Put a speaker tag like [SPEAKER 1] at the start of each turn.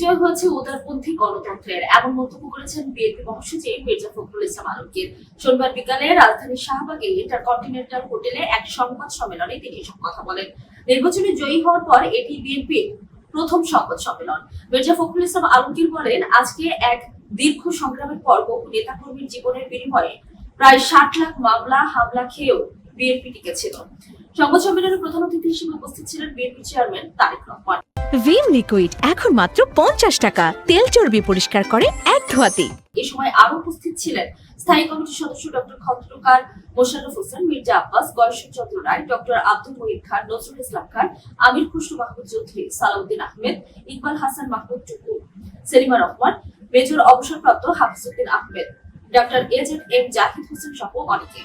[SPEAKER 1] বিজয় হয়েছে উদারপন্থী গণতন্ত্রের, এমন মন্তব্য করেছেন বিএনপি মহাসচিব মির্জা ফখরুল ইসলাম আলমগীর। সোমবার বিকালে রাজধানীর শাহবাগে ইন্টারকন্টিনেন্টাল হোটেলে এক সংবাদ সম্মেলনে তিনি এসব কথা বলেন। নির্বাচনে জয়ী হওয়ার পর এটি বিএনপির প্রথম সংবাদ সম্মেলন। মির্জা ফখরুল ইসলাম আলমগীর বলেন, আজকে এক দীর্ঘ সংগ্রামের পর বহু নেতাকর্মীর জীবনের বিনিময়ে প্রায় ৬০ লাখ মামলা হামলা খেয়েও বিএনপি টিকেছিল। সংবাদ সম্মেলনে প্রধান অতিথি হিসেবে উপস্থিত ছিলেন BNP chairman Tarique Rahman.
[SPEAKER 2] Vim liquid এখন মাত্র ৫০ টাকা, তেল চর্বি পরিষ্কার করে এক ধোয়াতেই।
[SPEAKER 1] এ সময় আরো উপস্থিত ছিলেন স্থায়ী কমিটির সদস্য doctor Khandakar Mosharraf Hossain, Mirza Abbas, Gayeshwar Chandra Roy, doctor Abdul Muhit Khan, Nazrul Islam Khan, Amir Khasru Mahmud Chowdhury, Salahuddin Ahmed, Iqbal Hasan Mahmud Tuku, Selima Rahman, major অবসরপ্রাপ্ত Hafizuddin Ahmed, doctor A Z M Zahid Hossain সহ অনেকে।